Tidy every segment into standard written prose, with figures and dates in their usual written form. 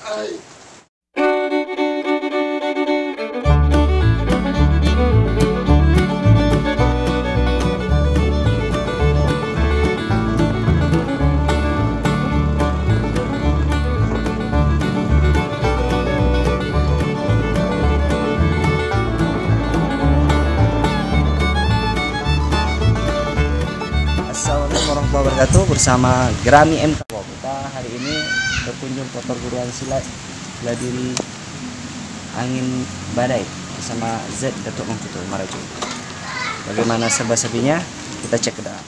Assalamualaikum warahmatullahi wabarakatuh. Bersama Gerami MK. Kita hari ini berkunjung ke perguruan silat bela diri Angin Badai bersama Z Datuk Mangkuto Marajo. Bagaimana serba-serbinya? Kita cek ke dalam.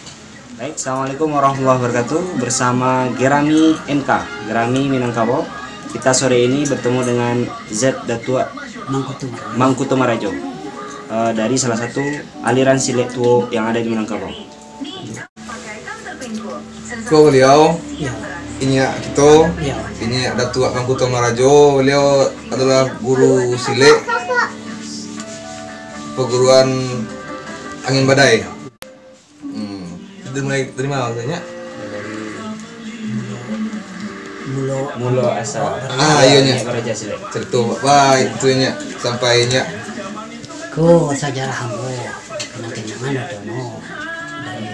Baik, assalamualaikum warahmatullahi wabarakatuh. Bersama Gerami MK, Gerami Minangkabau. Kita sore ini bertemu dengan Z Datuk Mangkuto Marajo dari salah satu aliran silat tuo yang ada di Minangkabau. Ko beliau, ini kita, ini Datuk Mangkuto Marajo. Beliau adalah guru silat perguruan Angin Badai. Dari mana maksudnya? Mulo asal. Iya nya. Cerita apa itunya sampainya. Ko sejarah hambo kenangan ada no dari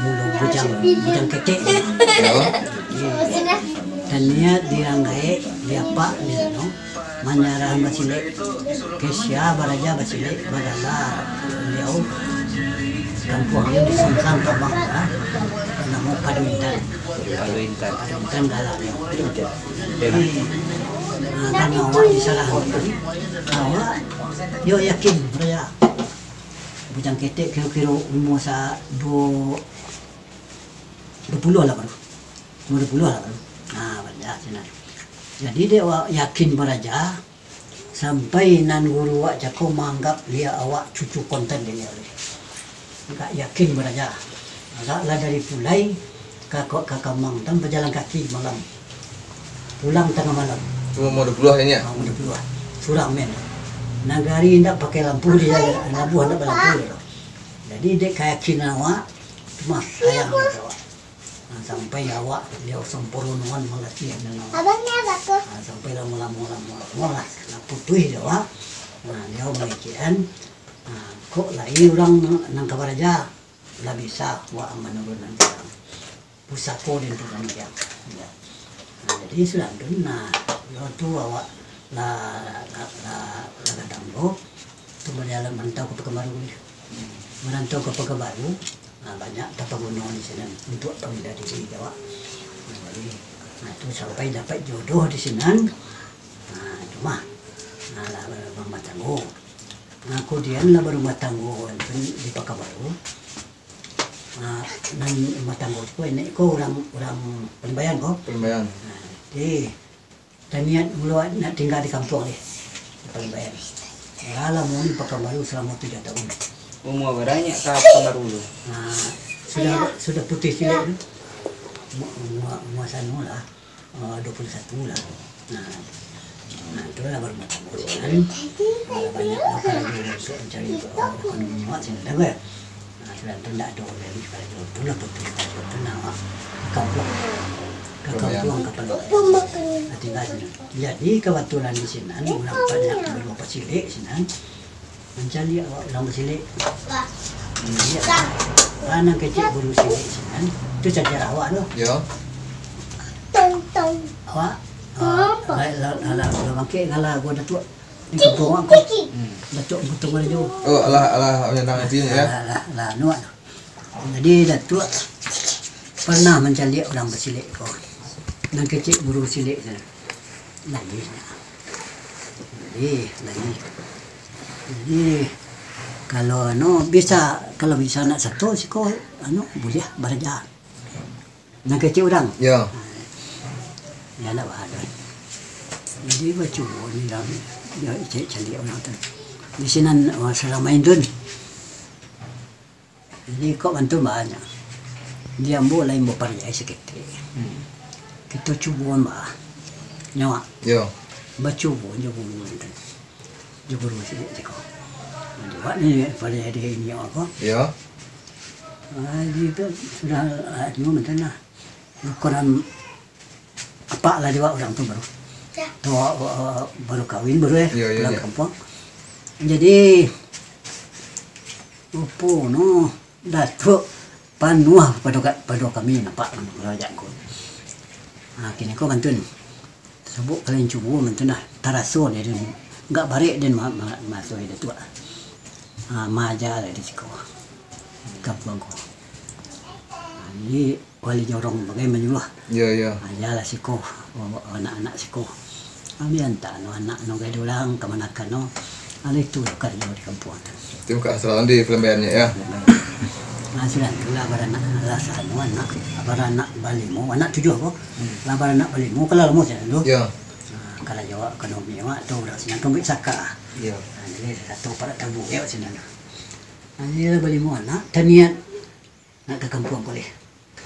mulo bujang ketek. Dan dia diranggai diapa dia no manyarahan basile kesya baraja basile badala beliau kampungnya di Sumsang Tabang nama Paduintan galanya kan awak disalah awak yo yakin raya bujang ketek kira-kira umur sa 20 lah baru 20 lah baru banyak sinar. Jadi dia yakin beraja sampai nan guru awak jako menganggap dia awak cucu konten dia enggak yakin beraja. Agaklah dari Pulai kakak Mang dan berjalan kaki malam pulang tengah malam. Cuma mau 20 ini ya? Mau 20 surang men. Nagari tidak pakai lampu dia lampu hendak berlampu. Jadi dia keyakinan awak cuma sayang awak. Sampai awak dia sempurnawan melatihan dengan awak. Sampai lama-lama nak putih dia awak. Dia mengikian. Kok lagi orang nang kabar aja lah bisa awak menurunkan pusako dan tukang dia. Jadi sudah tu tu awak lah kadang tu berjalan merantau ke Pekanbaru. Merantau ke Pekanbaru. Banyak dapat gunung di sini untuk pembela diri Jawa. Jadi, itu sampai dapat jodoh di sini. Cuma, lah rumah tangguh. Kemudian lah rumah tangguh di Pekanbaru. Dan rumah tangguh itu ini kau orang Penbayan kau. Penbayan. Jadi, dan niat mula nak tinggal di kampung ni, di Penbayan. Lama ni Pekanbaru selama 3 tahun. Umur berapa kapan dulu? Sudah putih silat tu. Umur sana lah 21 lah. Itu lah baru macam ni. Banyak lokal untuk mencari ekonomi awak sini dah kan. Sudah tu tak ada lagi pada tu lah putih tu nama kampung. Kampung tinggal sini. Jadi kebetulan di sini orang banyak beberapa silat sini. Mencari orang bersilat. Anak kecil guru silat sini. Itu sejarah awak tu. Ya. Awak kalau makin kalau gua datuk di kampung aku. Datuk Mangkuto Marajo. Oh, alah yang itu ya. Lah nuak. Jadi datuk pernah mencari orang bersilat kau. Anak kecil guru silat sana. Lagi. Jadi kalau bisa nak satu si kau boleh beraja. Nak kecil orang. Ya. Ya nak ada. Jadi baca ni dah dia cari orang tu. Di sini selama Indon. Jadi kau bantu banyak. Dia ambil lain berparaya sikit. Kita cuba mbak. Nyawa. Ya. Baca pun jauh tu. Jubur masih cakap. Buat ni pada hari ini apa? Ya. Itu sudah ni macam mana? Koran apa lah dia orang tu baru. baru kawin baru Iya, iya, pulang iya. kampung. Jadi upo no datuk panuah pada kami nampak raja ko. Kini ko mantun. Sebut kalian cuba mantun lah taraso dia enggak barik dan masuk dia tua. Maja dari siko. Kampung ko. Ini wali jorong bagai menyulah. Iya. Ajalah siko anak-anak siko. Kami anta no anak no gaya orang kemanakan no. Itu kerja di kampung. Tim ke asal di Pelembayannya ya. Sudah itulah beranak rasa anak beranak balimu anak 7 apa? Lah beranak balimu kalau lama saya tu. Ya. Kalau Jawa ekonomi mak tu dah senang kembali saka. Iya. Jadi satu para tabu ya senang. Ini balimu anak tanian nak ke kampung boleh.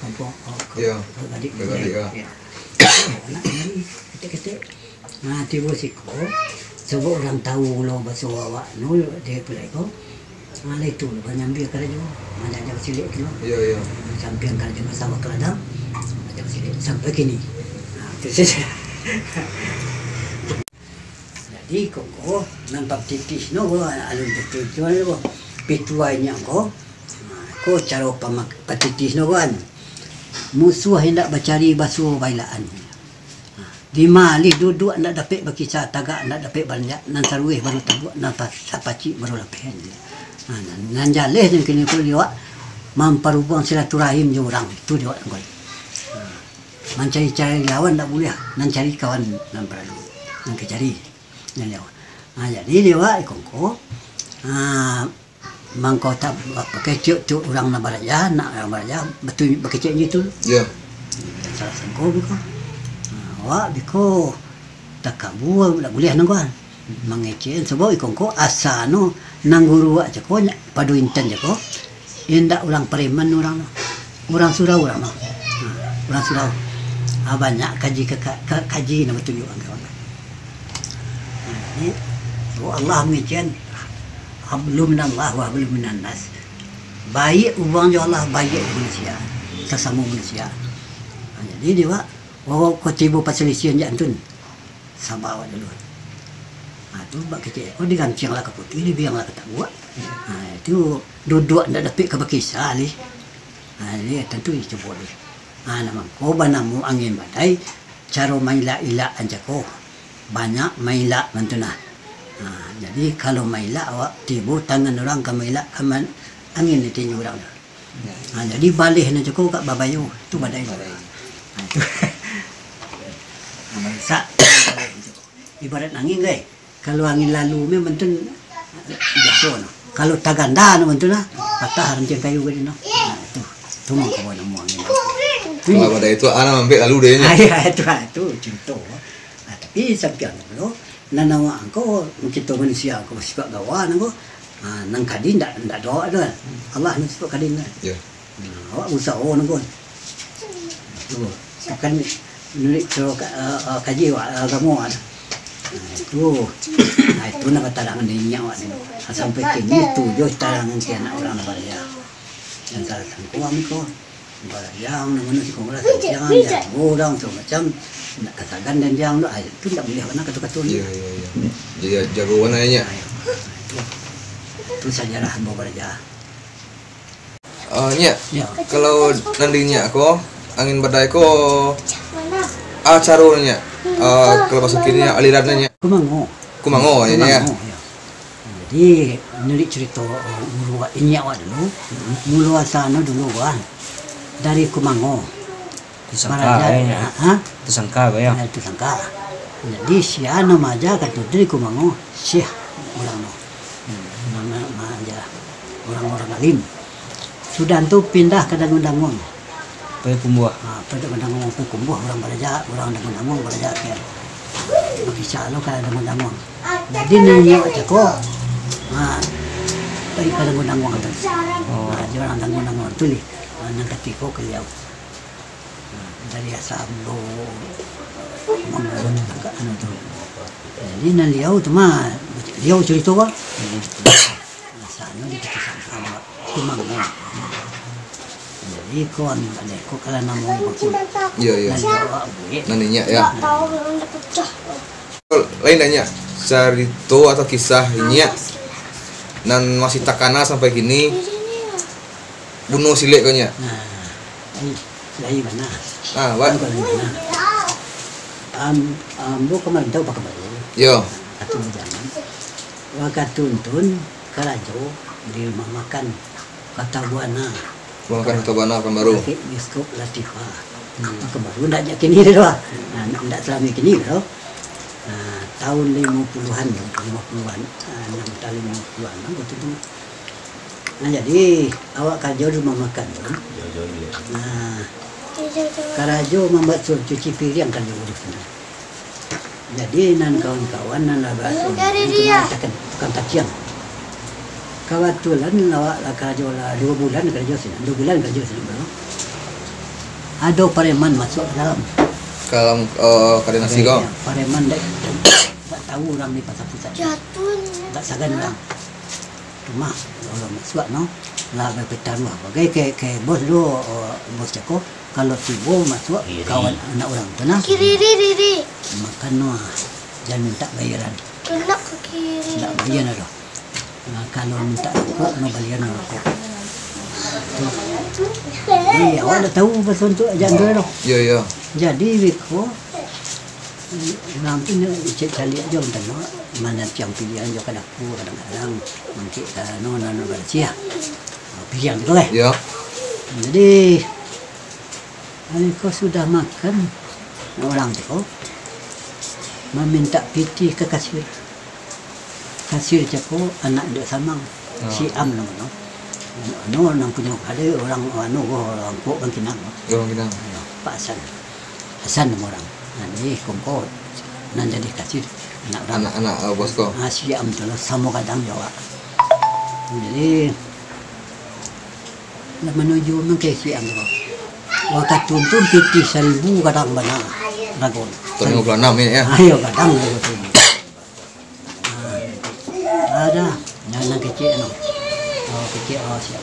Kampung. Iya. Adik. Ya. Anak ni ketik-ketik. Tiba siko. Sebab orang tahu lo bahasa awak no dia pulai ko. Itu banyak biar kerja juga. Macam jaga silik tu. Iya. Sampai kerja bersama keladang. Jaga silik sampai kini. Itu saja. Jadi koko nampak titis no alun betul jual ko. Pituainya ko. Ko cara patitis no kan. Musuh hendak bercari basuh bailaan. Di mali duduk nak dapat berkisah tagak nak dapat banyak nan sarweh baru tabuak nan sapaci baru lapen. Nan jaleh yang kini pun dia memperubang silaturahim je orang itu dia ngoi. Mencari-cari lawan tak boleh, nan cari kawan nan perlu. Nan cari nan lawan. Jadi dia ikongko mangkau tak pakai cuk orang nak baraja, nak orang baraja betul berkecek gitu. Iya. Salah sangko biko. Wah, biko takabu tak boleh nang kan. Mangecen sebab ikongko asano nang guru aja ko padu inten je ko. Indak orang preman orang no. Orang surau orang no. Orang surau. Banyak kaji nak betul juga kawan. Ini Allah mengecen hablum minallah wa hablum minan nas. Baik ubang je Allah baik manusia. Sesama manusia. Jadi dia kau tiba perselisihan je antun. Sabar awak dulu. Tu bak kecil. Kau digancing lah ke putih ni biarlah kata buat. Itu duduk nak dapat ke berkisah ni. Ni tentu cuba dia. Nama kau banamu angin badai. Cara main la anja kau. Banyak main la mantuna. Jadi kalau main la awak tiba tangan orang ke main la kaman angin ni tinju orang. Jadi balik nak cukup kat babayu. Tu badai. Sa ibarat angin guys. Kalau angin lalu memang tu jatuh no. Kalau taganda no betul lah. Patah ranting kayu gini no. Tu mau kau nak muang ni. Kalau pada itu anak ambil lalu deh nya. Itu contoh. Tapi sampai no. Nanawa angko kita manusia ko sifat gawan angko. Nang kadin ndak doa dah. Allah ni sifat kadin dah. Ya. Awak usaha angko. Tu kan nulis kaji agama ada. Itu nak tarangan dia nyawa ni. Sampai kini tu jo tarangan si anak orang nak beraya. Dan salah satu kami ko beraya nak manusia ko beraya jangan orang tu macam nak katakan dan jangan tu tak boleh nak kata-kata ni. Iya. Jadi jagoan aja. Itu sejarah beraya. Nya. Kalau nandinya ko angin badai ko caranya kalau masuk kini alirannya kumango ya. Jadi nulis cerita mula inyak dulu mula sana dulu kan dari kumango Tersangka tersangka ya. Tersangka. Jadi siapa maja kata dari kumango syekh orang no. Nama maja orang-orang alim. Sudah tu pindah ke Dangun-Dangun. Pai kumbuah. Pada Dangun kumbuah orang belajar, orang Dangun-Dangun belajar kan. Bagi calo kan Dangun-Dangun. Jadi ni macam ko. Dari Dangun-Dangun tu. Orang Dangun-Dangun tu ni. Nang katiko keliau. Dari asam lo. Manggon tak anu tu. Jadi nan liau tu mah liau cerita ko. Sana di sama kumango. Jadi kon ada ko kala namo maksud. Iya. Nandinya ya. Lain nanya cerita atau kisah ini nan masih takana sampai gini bunuh silek kau nya. Nah, ini dari mana? Wat. Dari mana? Bu kemarin tahu pakai baru. Yo. Atau jangan. Waktu tuntun karajo di rumah makan kata buana. Makan tabana kan baru. Biskop Latifa. Maka baru ndak jak kini dah. Nah, ndak selama kini dah. Tahun 50-an, 50-an, 6 tahun 50-an betul tu. Nah, jadi awak kerja rumah makan tu. Nah, karajo membuat suruh cuci piring kan di sana. Jadi nan kawan-kawan nan lah bahasa mengatakan bukan takian. Kebetulan awak lah kerja lah 2 bulan kerja sini, 2 bulan kerja sini baru. Ada pareman masuk ke dalam. Kalau kada nasi kau. Pareman dah tak tahu orang di pasar pusat. Tak sagan orang. Cuma orang masuk no, lah berpetan wah. Bagai ke bos lu, bos cako. Kalau tibo masuk kawan anak orang tu nah. Kiri. Makan no, jangan minta bayaran. Kena ke kiri. Tak bayar dah. Nah, kalau minta rokok, no bayaran rokok. Awak dah tahu pasal tu ajan tu dah. Yo. Jadi Wiko nanti cek cari aja untuk mana yang pilihan jo kadang-kadang kadang-kadang mungkin nona bercia pilihan tu lah. Yo. Jadi Wiko sudah makan orang tu meminta piti ke kasir. Kasir cako anak dia samang si Am nama no nang punya ada orang kok bangkinang. Orang kita. Pak Hasan nama orang. Nanti kompor. Nan jadi kasir anak bos kau. Si Am tu lah sama kadang Jawa. Jadi nak menuju mungkin si Am tu. Waktu tuntun piti 1000 kadang bana ragon. Tahun 56 ni ya. Ayo kadang tu. Ada yang kecil no. Kecil siap.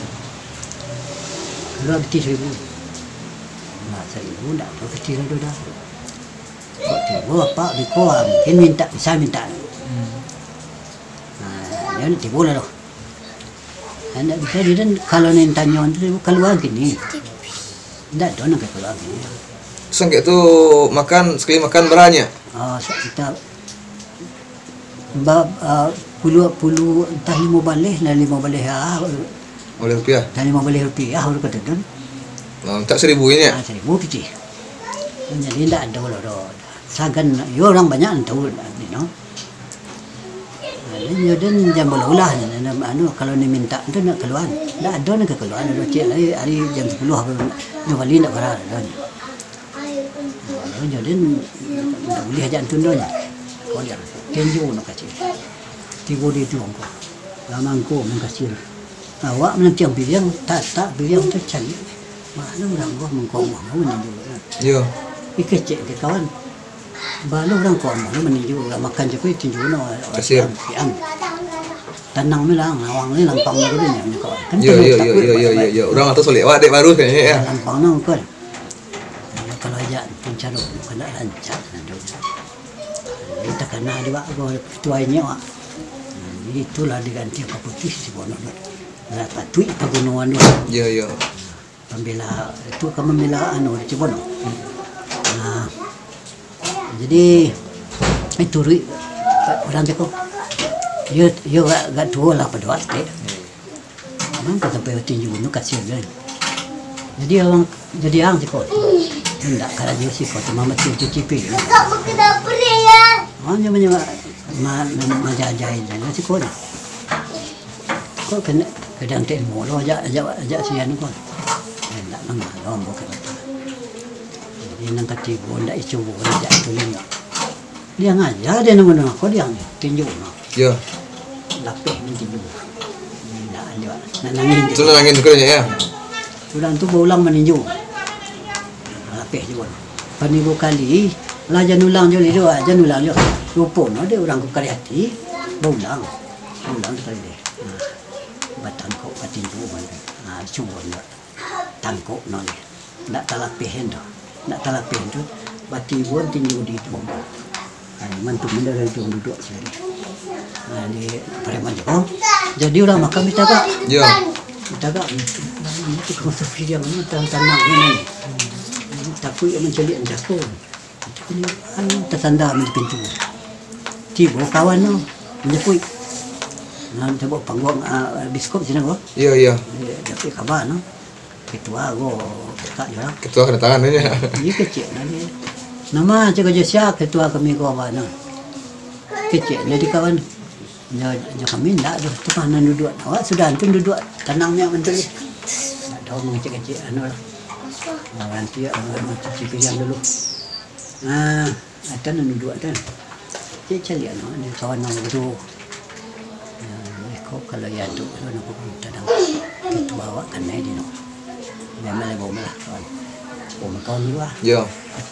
Kalau piti 1000. Nah, 1000 tak tahu kecil tu dah. Tiba apa di kuam, mungkin bisa minta. Nah, dia nanti boleh loh. Anda bisa dia kalau ni tanya tu keluar gini. Tidak ada nak keluar gini. Sangka tu makan sekali makan beranya. Kita puluh entah 5 balik dan 5 balik Oleh rupiah. dan 5 balik rupiah orang kata kan. Tak 1000 ini ya. 1000 piti. Jadi tidak ada loh. Sagan, yo orang banyak tahu ni no. Dan jam berulah kalau ni minta tu nak keluar. Tak ada nak keluar. Ada cik hari jam 10 ni balik nak keluar dah. Jadi tak boleh aja tu dah. Kau lihat, kenju nak kacir. Tiba di tu angko. Lamangko mengkacir. Awak menantiang biliang tak biliang tu cari. Mana orang gua mengkau mau meninju. Yo. Ikecek ke kawan. Balu orang kau mau meninju makan je kau tinju no. Kasir. Tenang melang, awang ni lampang ni kawan. Kan Yo. Orang atas soleh awak dek baru kayaknya ya. Lampang no kau. Kalau aja pencaro kena lancar nanti. Kita kena juga gua tuainya wak. Itulah diganti apa putih si bono. Lah patui pagunungan tu. Yo. Pembela itu kamu membela anu di Cibono. Nah, jadi itu orang cakap dia gak tua lah pada waktu. Memang kita sampai tinju nu kasih dia. Jadi orang cakap tidak kalau dia sih kau mama cuci piring. Kak mau ke dapur ya? Hanya menjajah dan nasi kau. Kau kena kadang temu lo ajak sian kau. Tak lama lom bukan. Jadi nang katibo ndak icobo ajak tuling. Dia ngajar dia nama kau dia tinju no. Yo. Lapeh ni tinju. Ndak ada. Nangin. Tu nangin kau ya. Sudah tu berulang meninju. Lapeh juga. Panibu kali lah janulang jo lido janulang jo. Rupo no dia orang ku kari hati. Berulang sekali deh. Batang kau patinju mana. Cuba ndak. Tangkuk no ni. Nak talapih tu. Bati buat tinju di tu. Mantu benda dari duduk sini. Di preman je. Jadi orang makan mitaga. Ya. Mitaga. Itu konsep dia mana tanang ini. Takut yang mencari anjaku. Ini tertanda di pintu. Tiba kawan tu menyepui. Nanti bawa panggung biskop sini ko. Iya. Tapi kabar no. Ketua go kak je. Ketua kena tangan aja. Ini kecil nanti. Nama cakap je siap ketua kami ko apa no. Kecil jadi kawan. Ya kami ndak tu kanan duduk. Awak sudah antum duduk tenang yang menteri. Ada orang kecil-kecil anu lah. Nanti cuci piring dulu. Ada duduk kan. Dia cari anu ni kawan orang tu. Kau kalau ya tu nak tadang ketua awak kan naik dia no. Memang lebih malah kawan. Kawan dulu ah. Ya.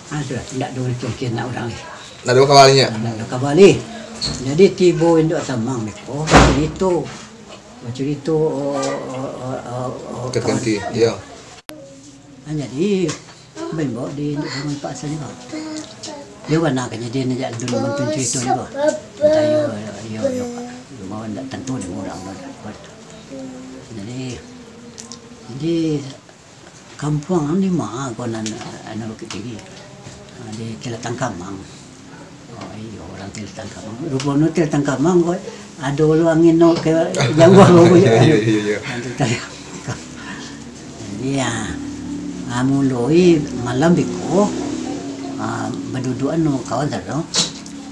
Sudah tidak dulu congkin nak orang ni. Nak dua kabarnya. Nak kembali. Jadi tibo induk samang meko cerita Ganti. Ya. Jadi ben bawa di induk samang pak sini kau. Dia warna kan jadi nak dulu mentun cerita ni kau. Yo mau nak tentu dia orang dah. Jadi kampung ni mah kau nak anak tinggi. Di Kelatan Kamang. Orang Kelatan Kamang. Rupanya Kelatan Kamang kau ada orang angin no ke jangwa kau. Iya. Jadi mulai malam biko berduduan no kawan tadi.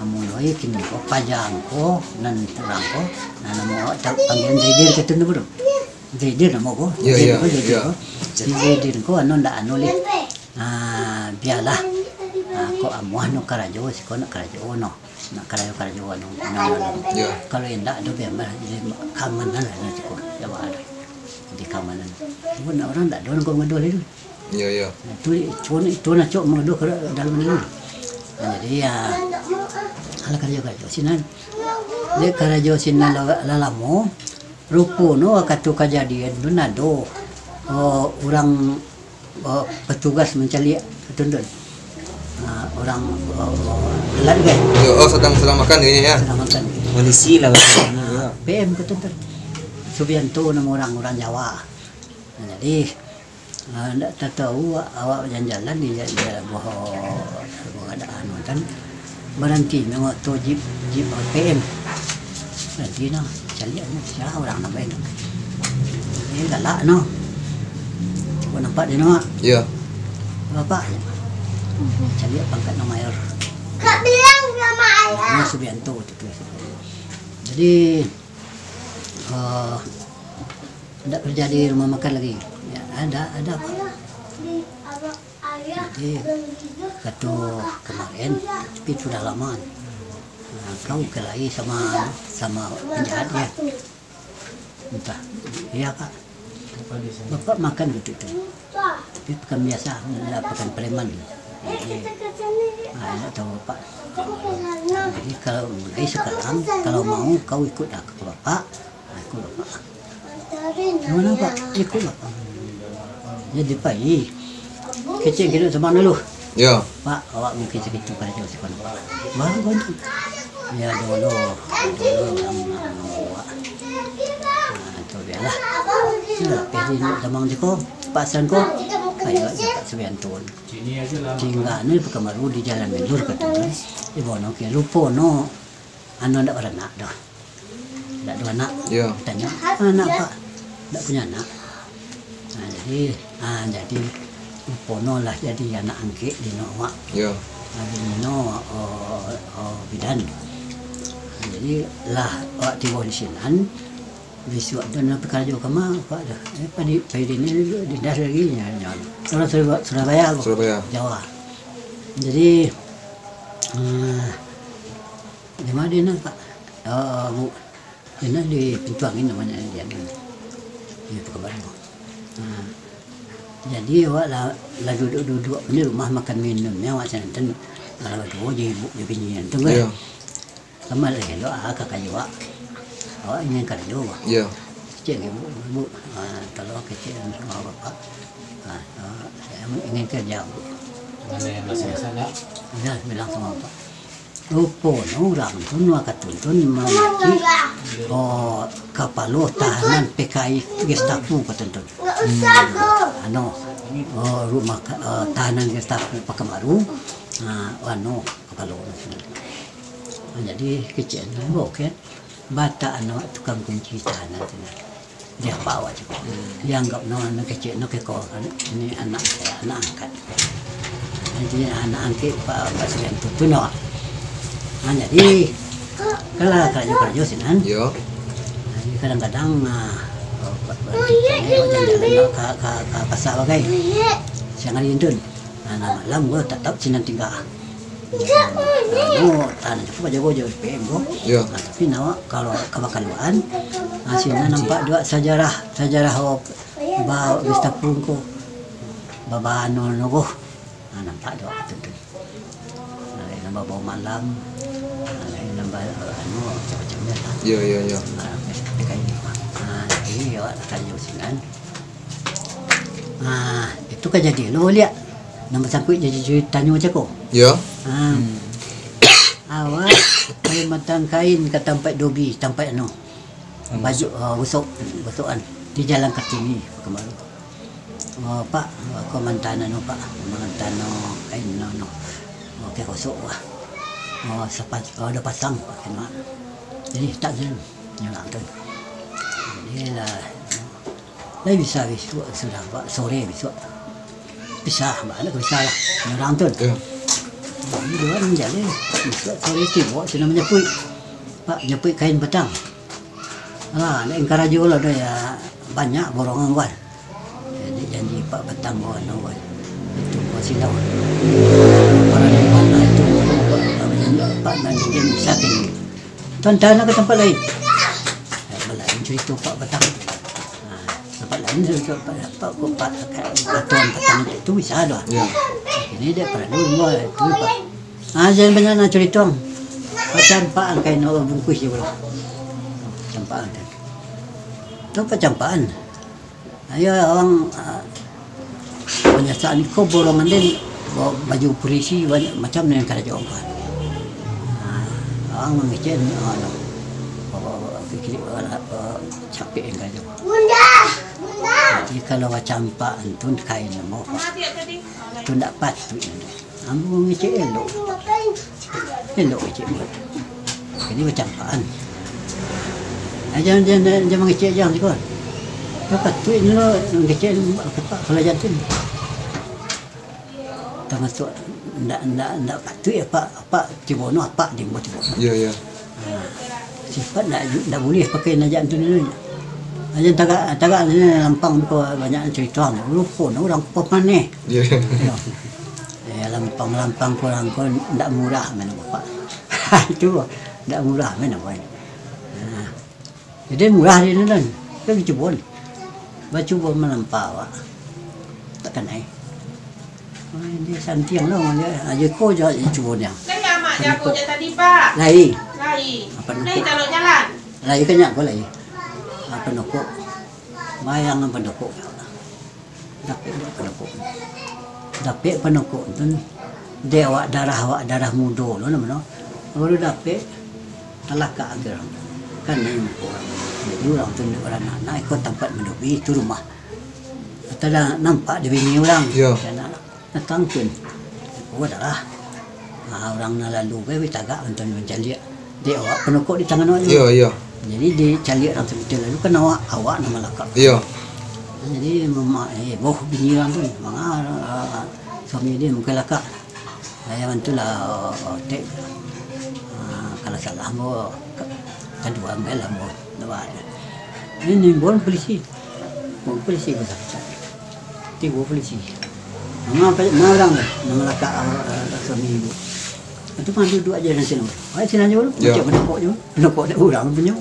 Mulai kini ko pajang ko nan terang ko nama panggilan Zaidir kata tu belum. Zaidir nama ko. Iya. Zaidir ko anu ndak anu le. Biarlah. Ko amuah no karajo si ko nak karajo no. Nak karajo anu. Kalau ndak do biar jadi kamanan lah nanti ko. Jawab ada. Di kamanan. Pun orang ndak don ko ngado le. Iya. Tu nak cok ngado ke dalam ni. Jadi ala karajo sinan. Dia karajo sinan lalamo. Rupono akatu kejadian tu nado. Orang petugas mencari ketundun. Orang gelat kan? Sedang makan ini ya. Sedang makan. Polisi lah. PM ketundun. Subianto nama orang Jawa. Jadi tak tahu awak jalan-jalan di bawah ada anu kan. Berhenti memang tu jeep PM. Berhenti no. Cari siapa orang nama itu. Ini galak no. Kau nampak dia no? Ya. Bapak. Cari pangkat nama mayor. Kak bilang sama ayah. Ini Subianto itu. Jadi tidak kerja di rumah makan lagi. Ya, ada apa? Jadi kata kemarin, tapi sudah lama. Kau kelahi sama penjahat dia. Entah, iya kak. Bapak makan begitu. Tapi bukan biasa, bukan preman. Tidak tahu bapak. Jadi kalau mulai sekarang, kalau mau kau ikut ke bapak, ikut bapak. Mana pak? Ikut bapak. Jadi pagi, kecil kita sama dulu. Ya. Pak, awak mungkin segitu pada jauh sekolah. Baru bantu. Ya dulu awak. Itu biarlah. Sudah pergi tamang jiko, pasan ko. Ayo tak Subianto. Tinggal ni perkemaru di jalan Mendur kata. Di bono ke lupa no. Anu ndak beranak dah. Ndak ada anak. Ya. Tanya, anak pak. Ndak punya anak. Jadi pono lah jadi anak angkit di Nawak. Ya. Di no bidan. Jadi lah awak tiba di sinan. Besok dan perkara juga kemana pak dah. Pada ini di dasar lagi nya. Orang Surabaya. Jawa. Jadi di mana dia nak pak? Dia di Pintuang ini namanya dia. Dia perkabaran. Jadi awak lah duduk ni rumah makan minum ni awak santan kalau dua je ibu je pinjam tu kan. Sama lagi lo kakak juga. Awak ingin kerja awak. Ya. Cik ibu kalau kecil sama bapak. Saya ingin kerja. Mana yang masih sana? Ya bilang sama bapak. Rupo orang tu nuak katuntun memaki kapalo tahanan PKI Gestapo katuntun. Nggak usah kok. Rumah tahanan Gestapo Pakamaru, kapalo. Jadi kecil kan, bata tukang kunci tahanan tu. Dia bawa juga. Dia anggap anak kecil kekor ini anak saya, anak angkat. Jadi anak angkat Pak Surian tu nak. Jadi kalau kerja sinan, kadang-kadang jalan-jalan ke pasar bagai, siang hari itu, malam gua tetap sinan tinggal. Tanah cukup aja gua jauh penggo. Tapi nawa kalau kebakaluan, sinan nampak dua sejarah bawa Gestapo ko, babano nogo, nampak dua tu. Nambah bau malam, nambah macam-macamnya lah. Ya. Jadi awak kerja sinan. Itu kan jadi lo lihat. Nama sangkut jadi tanya macam ko. Ya. Awak pakai matang kain ke tempat dogi, tempat baju busukan di Jalan Kartini kemarin. Pak, komandan Pak, komandan kain Okey kosong lah. Sepat ada pasang kena. Jadi tak jalan nyalang tu. Jadi lah bisa sudah Pak sore bisa mana bisa lah nyalang tu. Ini dua orang jalan bisa sore tiba sudah menyepui. Pak nyepui kain petang. Nak engkarajo lah ya banyak borongan kan. Jadi janji Pak petang bawa nawan. Itu silau. Para di mana itu Pak nanti dia sakit. Tuan-tuan ke tempat lain. Lain cerita Pak petang. Tempat lain cerita Pak tuan petang itu bisa dah. Ini dia perlu semua itu Pak. Jangan banyak nak cerita. Campaan kain bungkus je pula. Campaan. Itu apa campaan? Ayo orang penyasaan ko borongan din baju polisi banyak macam yang kerja orang. Orang mengecen fikir capek yang kerja. Bunda. Jadi kalau campaan tu kain mau tu tak patut. Ambo mengecen elok. Elok mengecen. Jadi campaan. Jangan mengecen jangan juga. Dapat tu ini lo mengecen kalau jantin. Termasuk ndak patut ya Pak Cibono apa di buat Cibono. Ya. Sifat ndak boleh pakai najak tu ni. Aja tagak ni lampang ko banyak cerita. Lupa orang pemane. Ya. Lampang kurang ko ndak murah mana Pak. Itu ndak murah mana Pak. Jadi murah dia ni kan. Kita Cibono. Cuba melampau. Takkan dia santiang lah aja ko je cuba dia. Lai mak jago je tadi Pak. Lai. Apa nak? Lai kalau jalan. Lai kenyak ko lai. Apa nak ko? Mayang apa nak ko? Dapet penokok tu dia awak darah muda lo nama no. Baru dapet alaka agar kan ni orang. Jadi orang tu orang nak ikut tempat mendobi itu rumah. Tada nampak dia bini orang. Datang pun. Dah. Orang nak lalu ke tagak untuk mencari dia awak penokok di tangan awak. Ya. Jadi dia cari orang tu lalu kan awak nama lakak. Ya. Jadi boh bini orang tu suami dia mungkin lakak. Saya bantulah tek. Kalau salah mo kedua ambil lah mo. Ini bon polisi. Bon polisi ke sana. Tiga polisi. Nama orang ni, nama lakak suami ibu. Itu kan duduk aja di sini. Ay sini aja dulu. Macam penokok je. Penokok dia orang punya.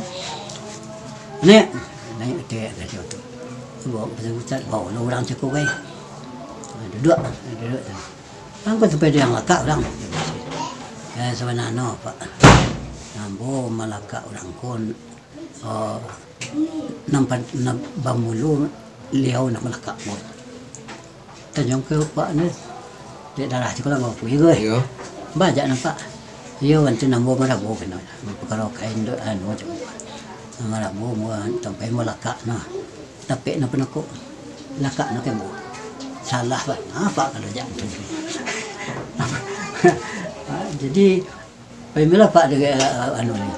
Naik tek dari situ. Bawa pasal bawa orang cukup baik. Duduk. Angkut sampai dia yang lakak orang. Sebenarnya Pak. Nambo malakak orang kon. Nampak bamulu liau nak malakak mo. Tanyong ke Pak ni. Dia darah cukup lah mau pergi ke. Banyak nampak. Iya wantu nambo marabu kena. Kalau kain do anu macam marabu mo sampai malaka nah. Tapi na penako laka na kemo. Salah ba? Apa kalau jangan tu. Jadi pemela pak de anu ni.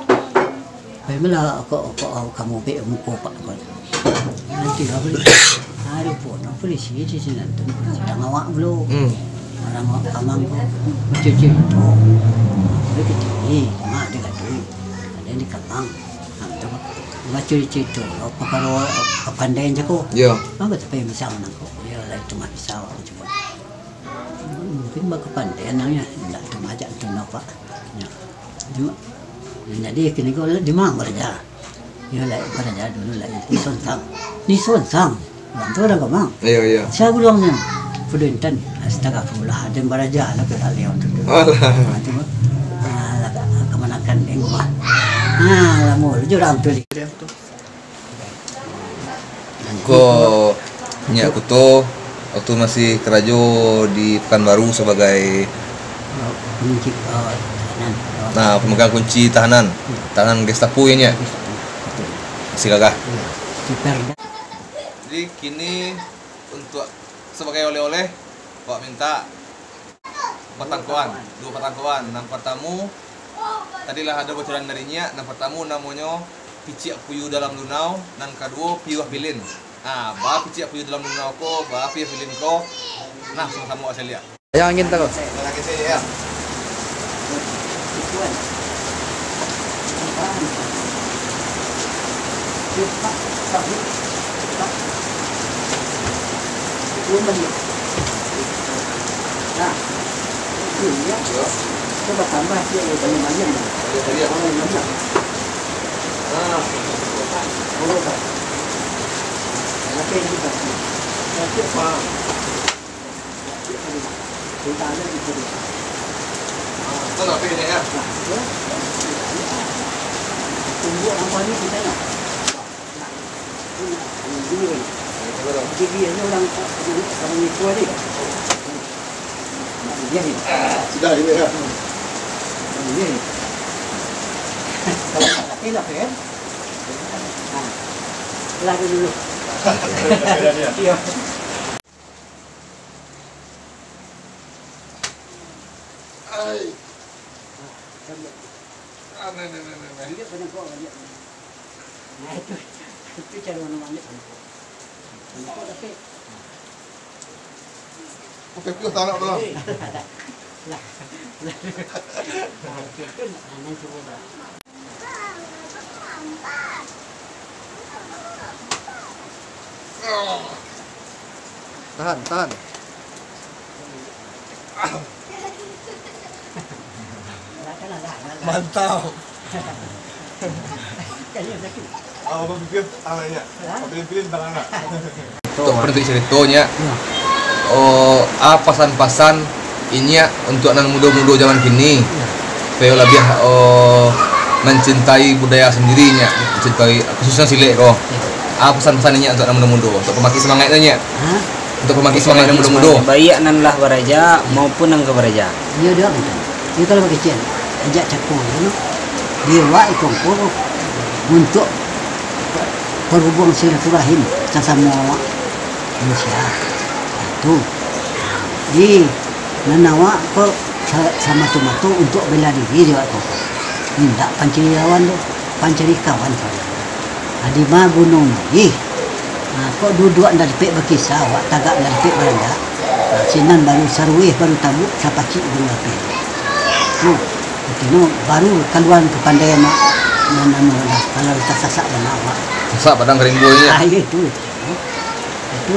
Pemela ko kamu pe muko pak ko. Nanti hari pun polisi di sini nanti sedang awak belum. Orang kamang ko cuci tu. Begitu mak dia kata ada di kamang. Nampak baca cerita apa kalau pandai je ko. Ya. Apa tapi misal nak ko. Ya lah cuma misal cuma. Mungkin bak pandai anaknya tak cuma ajak tu nampak. Ya. Jadi kini ko di mana kerja. Ya lah kerja dulu lah di Sonsang. Di Sonsang. Bantu orang kamang. Iya. Saya gulungnya. Pudintan astagfirullah dan baraja lah ke alih untuk tu. Alah. Kemanakan engkau. Lama jurang tu. Kok nyak aku tuh waktu masih kerja di Pekanbaru sebagai pemegang kunci tahanan Gestapo ya nyak. Masih gagah. Jadi kini untuk sebagai oleh-oleh Pak minta 2 patangkuan. Yang pertama tadilah ada bocoran darinya. Yang pertama namanya Piciak Puyu dalam Lunau, dan kedua Piuah Bilin. Nah, bah Piciak Puyu dalam Lunau ko, bah Piuah Bilin ko. Nah, sama-sama saya lihat. Yang angin tahu. Lagi saya ya. Nah, ini ya. Coba tambah dia banyak banyak. Ah, boleh tak? Nanti kita nanti apa? Kita ada di sini. Tahu apa ini ya? Tunggu apa ni kita nak? Jadi ini orang itu ni. Dia ni. Sudah ini ya. Dia ni. Ini lah kan? Lagi dulu. Iya. Ai. Dia pernah kau dia. Nah itu cara mana-mana. Tapi Oke, piuh tahu nak belum? lah. Nanti coba. Tahan. Mantap. Apa pikir anaknya? Pilih barang anak. Untuk penentu ceritanya. Pasan-pasan ini untuk anak muda-muda zaman kini supaya lebih mencintai budaya sendirinya, mencintai khususnya silek kok. Pesan-pesan ini untuk anak muda-muda untuk pemakai semangatnya. Untuk pemakai semangat anak muda-muda. Baik nan lah baraja maupun nang baraja. Dia dah betul. Dia kalau kecil ajak cakap dia buat ikut untuk berhubung silaturahim sesama manusia. Itu di nanawa kok sama tu untuk bela diri juga kok. Minta pancari lawan tu, pancari kawan tu. Adi mah gunung ni. Kok duduk dan lepek berkisah, wak tagak dan lepek beranda. Sinan baru sarwih baru tabuk sapacik gunung lepek. Tu, itu baru keluar kepandaian nama kalau kita sasak dan awak. Sasak padang kerimbo ini. Itu. Itu